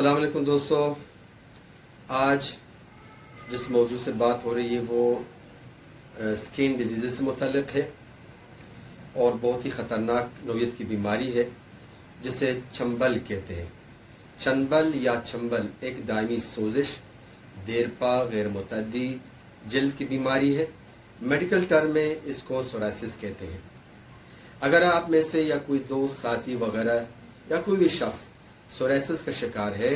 अस्सलाम वालेकुम दोस्तों। आज जिस मौजू से बात हो रही है वो स्किन डिजीज़ से मुतल्लिक है और बहुत ही ख़तरनाक नोयत की बीमारी है जिसे चंबल कहते हैं। चंबल या चंबल एक दायमी सोजिश, देरपा, गैर मुतद्दी जल्द की बीमारी है। मेडिकल टर्म में इसको सोरासिस कहते हैं। अगर आप में से या कोई दोस्त, साथी वगैरह या कोई भी शख्स सोरासिस का शिकार है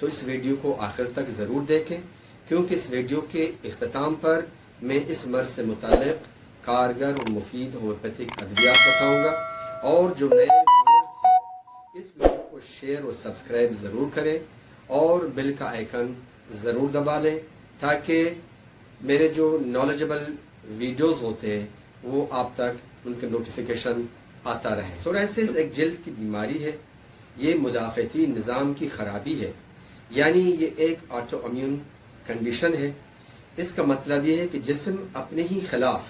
तो इस वीडियो को आखिर तक ज़रूर देखें, क्योंकि इस वीडियो के इख्तिताम पर मैं इस मर्ज से मुताल्लिक़ कारगर और मुफीद होम्योपैथिक अद्वियात बताऊँगा। और जो नए व्यूअर्स हैं इस वीडियो को शेयर और सब्सक्राइब ज़रूर करें और बेल का आइकन ज़रूर दबा लें ताकि मेरे जो नॉलेजेबल वीडियोस होते हैं वो आप तक उनके नोटिफिकेशन आता रहे। सोरासिस एक जल्द की बीमारी है। ये मुदाफ़ती निज़ाम की ख़राबी है, यानी ये एक ऑटो इम्यून कंडीशन है। इसका मतलब ये है कि जिस्म अपने ही खिलाफ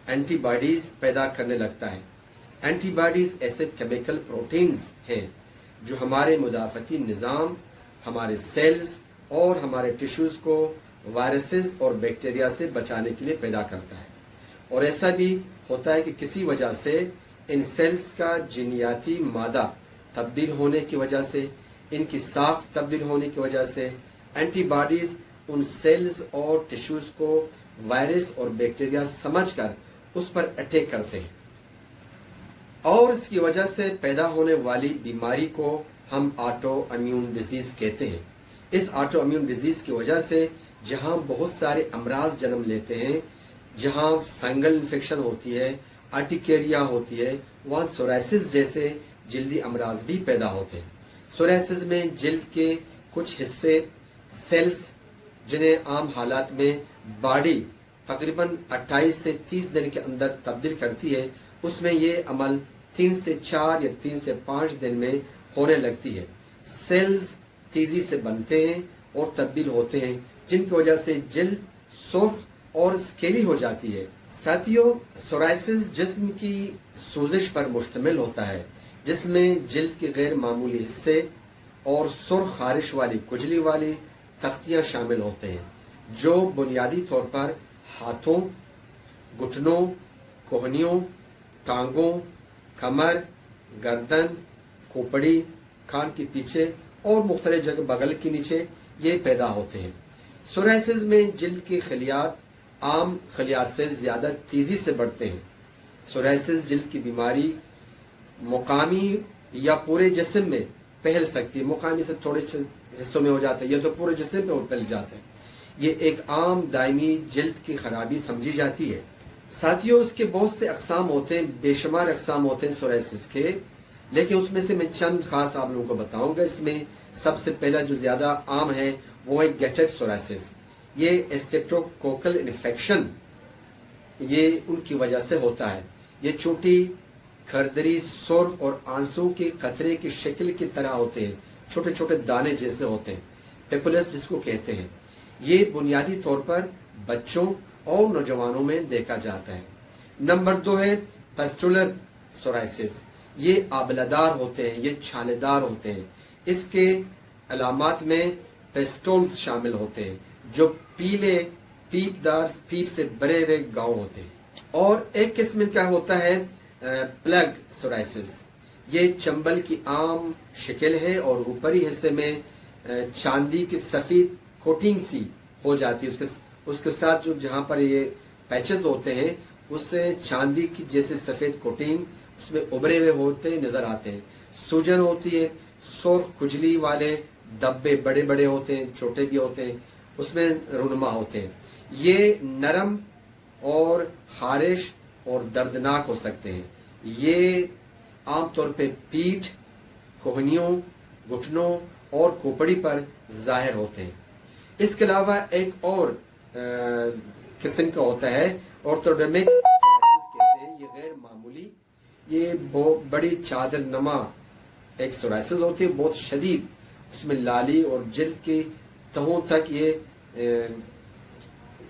एंटीबॉडीज़ पैदा करने लगता है। एंटीबॉडीज़ ऐसे केमिकल प्रोटीन्स हैं जो हमारे मुदाफ़ती निज़ाम, हमारे सेल्स और हमारे टिश्यूज़ को वायरसेस और बैक्टीरिया से बचाने के लिए पैदा करता है। और ऐसा भी होता है कि किसी वजह से इन सेल्स का जीनियाती मादा तब्दील होने की वजह से, इनकी साख्त तब्दील होने की वजह से एंटीबॉडीज़ उन सेल्स और टिश्यूज़ को वायरस और बैक्टीरिया समझकर उस पर अटैक करते हैं और इसकी वजह से पैदा होने वाली बीमारी को हम ऑटो इम्यून डिजीज़ कहते हैं। इस ऑटो इम्यून डिजीज़ की वजह से जहाँ बहुत सारे अमराज जन्म लेते हैं, जहाँ फंगल इन्फेक्शन होती है, आर्टिकेरिया होती है, वहाँ सोरासिस जैसे जल्दी अमराज भी पैदा होते हैं। सोरासिस में जल्द के कुछ हिस्से सेल्स, जिन्हें आम हालात में बॉडी तकरीबन 28 से 30 दिन के अंदर तब्दील करती है, उसमें ये अमल 3 से 4 या 3 से 5 दिन में होने लगती है। सेल्स तेजी से बनते हैं और तब्दील होते हैं, जिनकी वजह से जल्द सुर्ख और स्केली हो जाती है। साथियों, सोरासिस जिस्म की सोजिश पर मुश्तमिल होता है, जिसमें जल्द के गैर मामूली हिस्से और सुर्ख खारिश वाली खुजली वाली तख्तियाँ शामिल होते हैं, जो बुनियादी तौर पर हाथों, घुटनों, कोहनियों, टांगों, कमर, गर्दन, खोपड़ी, कान के पीछे और मुख्तलिफ जगह बगल के नीचे ये पैदा होते हैं। सोरासिस में जल्द के खलियात आम खलियात से ज़्यादा तेज़ी से बढ़ते हैं। सोरासिस जल्द की बीमारी मुकामी या पूरे जिस्म में फैल सकती है। मुकामी से थोड़े हिस्सों में हो जाता है, या तो पूरे जिस्म में फैल जाता है। ये एक आम दायमी जल्द की खराबी समझी जाती है। साथियों, इसके बहुत से अकसाम होते हैं, बेशुमार अकसाम होते हैं सोरासिस के, लेकिन उसमें से मैं चंद खास आप लोगों को बताऊंगा। इसमें सबसे पहला जो ज़्यादा आम है वो है गैटेड सोरासिस। ये स्ट्रेप्टोकोकल इन्फेक्शन ये उनकी वजह से होता है। ये छोटी खरदरी, सुर्ख और आंसू के कतरे की शक्ल की तरह होते हैं, छोटे छोटे दाने जैसे होते हैं, पेपुलस जिसको कहते हैं। ये बुनियादी तौर पर बच्चों और नौजवानों में देखा जाता है। नंबर 2 है पेस्टुलर सोरासिस। ये आबलादार होते हैं, ये छालेदार होते हैं। इसके अलामात में पेस्टोल्स शामिल होते हैं, जो पीले पीपदार पीप से भरे हुए गाँव होते हैं। और एक किस्म का होता है प्लग सोरासिस। ये चंबल की आम शक्ल है और ऊपरी हिस्से में चांदी की सफ़ेद कोटिंग सी हो जाती है। उसके साथ जो जहाँ पर ये पैचेस होते हैं उससे चांदी की जैसे सफ़ेद कोटिंग उसमें उभरे हुए होते नज़र आते हैं। सूजन होती है, सुर्ख खुजली वाले धब्बे बड़े बड़े होते हैं, छोटे भी होते हैं, उसमें रुनमा होते हैं। ये नरम और खारिश और दर्दनाक हो सकते हैं। ये आमतौर पे पीठ, कोहनियों, घुटनों और खोपड़ी पर जाहिर होते हैं। इसके अलावा एक और किस्म का होता है ऑर्थोडेमिक सोरासिस कहते हैं। ये गैर मामूली, ये बहुत बड़ी चादर नमा एक सोरासिस होती है, बहुत शदीद। उसमें लाली और जल्द की तहों तक ये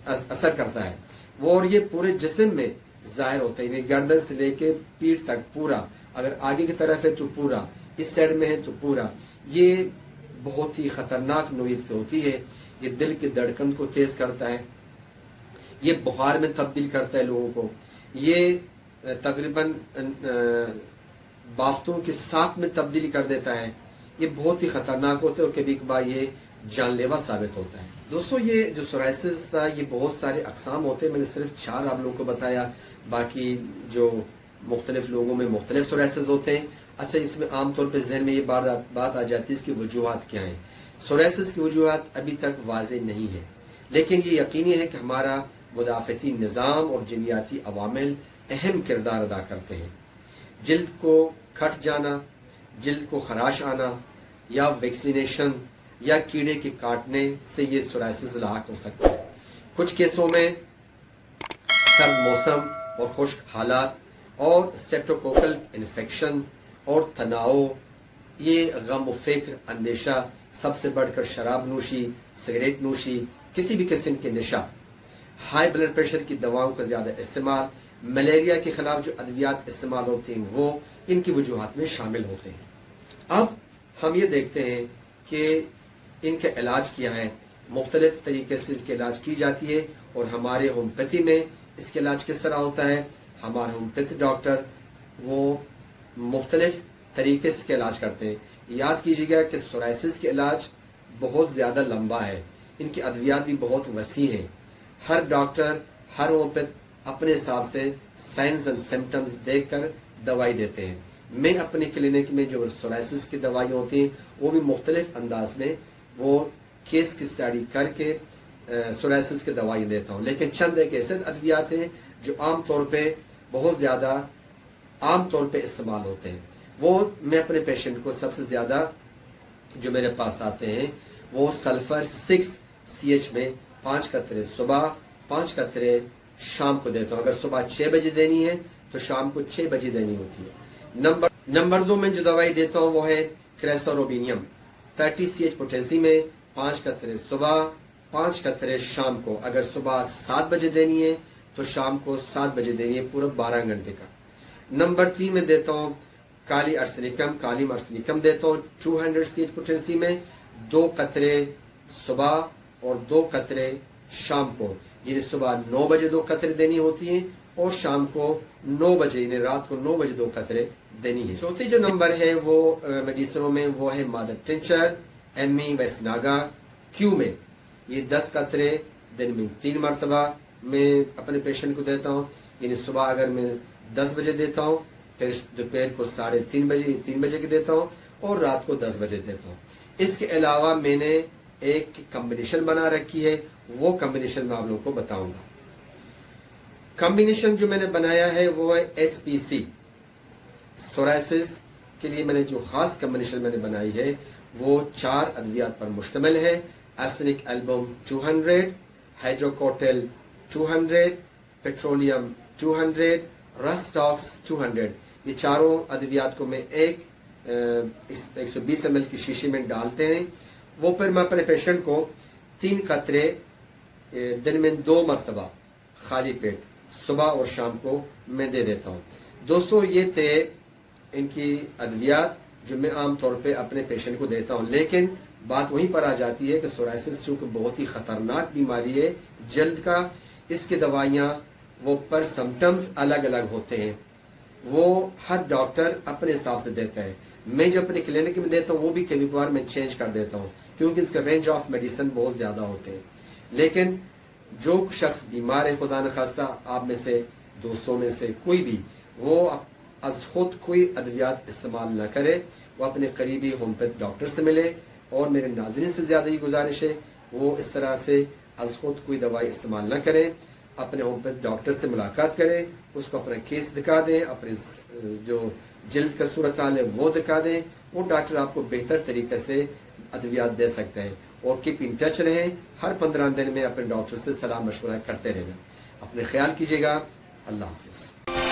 असर करता है वो, और ये पूरे जिस्म में जाहिर होता है। गर्दन से लेके पीठ तक पूरा, अगर आगे की तरफ है तो पूरा, इस साइड में है तो पूरा। ये بہت ہی خطرناک نوعیت کی ہوتی ہے. یہ دل کی دھڑکن کو تیز کرتا ہے، یہ بخار میں تبدیل کرتا ہے لوگوں کو، یہ تقریباً بافتوں کی ساکھ میں تبدیلی کر دیتا ہے. یہ بہت ہی خطرناک ہوتا ہے اور کبھی کبھار یہ جان لیوا ثابت ہوتا ہے. دوستو یہ جو سورائسس تھا یہ بہت سارے اقسام ہوتے ہیں، میں نے صرف 4 آپ لوگوں کو بتایا، باقی جو مختلف لوگوں میں مختلف سورائسس ہوتے ہیں. اچھا، اس میں عام طور پہ ذہن میں یہ بات آ جاتی ہے اس کی وجوہات کیا ہیں. سورائسس کی وجوہات ابھی تک واضح نہیں ہے، لیکن یہ یقینی ہے کہ ہمارا مدافعتی نظام اور جینیاتی عوامل اہم کردار ادا کرتے ہیں. جلد کو کھٹ جانا، جلد کو خراش آنا، یا ویکسینیشن یا کیڑے کے کاٹنے سے یہ سورائسس لاحق ہو سکتا ہے. کچھ کیسوں میں سرد موسم اور خشک حالات اور اسٹریپٹوکوکل انفیکشن اور تناؤ، یہ غم و فکر، اندیشہ، سب سے بڑھ کر شراب نوشی، سگریٹ نوشی، کسی بھی قسم کے نشہ، ہائی بلڈ پریشر کی دواؤں کا زیادہ استعمال، ملیریا کے خلاف جو ادویات استعمال ہوتے ہیں وہ ان کی وجوہات میں شامل ہوتے ہیں. اب ہم یہ دیکھتے ہیں کہ ان کا علاج کیا ہے. مختلف طریقے سے اس کے علاج کی جاتی ہے، اور ہمارے ہومیوپیتھی میں اس کے علاج کس طرح ہوتا ہے. ہمارے ہومیوپیتھی ڈاکٹر وہ مختلف طریقے سے اس کے علاج کرتے ہیں. یاد کیجیے گا کہ سورائسس کے علاج بہت زیادہ لمبا ہے، ان کی ادویات بھی بہت وسیع ہیں. ہر ڈاکٹر، ہر ہومیوپیتھ اپنے حساب سے سائنس اینڈ سمپٹمز دیکھ کر دوائی دیتے ہیں. میں اپنے کلینک میں جو سورائسس کی دوائیں ہوتی ہیں وہ بھی مختلف انداز میں وہ کیس کی اسٹڈی کر کے سورائسس کی دوائیں دیتا ہوں. لیکن چند ایک ایسے ادویات ہیں جو عام طور پہ بہت زیادہ عام طور پہ استعمال ہوتے ہیں، وہ میں اپنے پیشنٹ کو سب سے زیادہ جو میرے پاس آتے ہیں وہ سلفر 6CH میں 5 قطرے صبح، 5 قطرے شام کو دیتا ہوں. اگر صبح 6 بجے دینی ہے تو شام کو 6 بجے دینی ہوتی ہے. نمبر 2 میں جو دوائی دیتا ہوں وہ ہے کریسوروبینیم 30CH پوٹیسی میں 5 قطرے صبح، 5 قطرے شام کو. اگر صبح 7 بجے دینی ہے تو شام کو 7 بجے دینی ہے، پورا 12 گھنٹے کا. نمبر 3 میں دیتا ہوں کالیم ارسنیکم دیتا ہوں 200CH پوٹینسی میں 2 قطرے صبح اور 2 قطرے شام کو. یعنی صبح 9 بجے 2 قطرے دینی ہوتی ہیں اور شام کو 9 بجے یعنی رات کو 9 بجے 2 قطرے دینی ہے. چوتھی جو نمبر ہے وہ میڈیسنوں میں وہ ہے مادر ٹنچر ایمی ویسناگا کیو میں. یہ 10 قطرے دن میں 3 مرتبہ میں اپنے پیشنٹ کو دیتا ہوں. یعنی صبح اگر میں 10 بجے دیتا ہوں، پھر دوپہر کو 3:30 بجے کی دیتا ہوں اور رات کو 10 بجے دیتا ہوں. اس کے علاوہ میں نے ایک کمبینیشن بنا رکھی ہے، وہ کمبینیشن میں آپ لوگوں کو بتاؤں گا. کمبینیشن جو میں نے بنایا ہے وہ ہے SPC. سورائسس کے لیے میں نے جو خاص کمبینیشن میں نے بنائی ہے وہ 4 ادویات پر مشتمل ہے. ارسنک ایلبم 200، ہائیڈروکوٹل 200، پیٹرولیم 200، رسٹاکس 200. یہ چاروں ادویات کو میں 120 ml کی شیشے میں ڈالتے ہیں. وہ پھر میں اپنے پیشنٹ کو 3 قطرے دن میں 2 مرتبہ خالی پیٹ صبح اور شام کو میں دے دیتا ہوں. دوستو یہ تھے ان کی ادویات جو میں عام طور پہ اپنے پیشنٹ کو دیتا ہوں. لیکن بات وہیں پر آ جاتی ہے کہ سورائسس چونکہ بہت ہی خطرناک بیماری ہے جلد کا، اس کی دوائیاں وہ پر سمپٹمز الگ الگ ہوتے ہیں، وہ ہر ڈاکٹر اپنے حساب سے دیتا ہے. میں جو اپنے کلینک میں دیتا ہوں وہ بھی کبھی کبھار میں چینج کر دیتا ہوں کیونکہ اس کا رینج آف میڈیسن بہت زیادہ ہوتے ہیں. لیکن جو شخص بیمار ہے، خدا نخواستہ آپ میں سے دوستوں میں سے کوئی بھی وہ از خود کوئی ادویات استعمال نہ کرے، وہ اپنے قریبی ہومیوپیتھ ڈاکٹر سے ملے. اور میرے ناظرین سے زیادہ یہ گزارش ہے وہ اس طرح سے از خود کوئی دوائی استعمال نہ کریں، اپنے ہومیوپیتھ ڈاکٹر سے ملاقات کریں، اس کو اپنا کیس دکھا دیں، اپنے جو جلد کا صورتحال ہے وہ دکھا دیں. وہ ڈاکٹر آپ کو بہتر طریقے سے ادویات دے سکتے ہیں. اور کیپ ان ٹچ رہیں، ہر 15 دن میں اپنے ڈاکٹر سے صلاح مشورہ کرتے رہنا. اپنے خیال کیجیے گا. اللہ حافظ.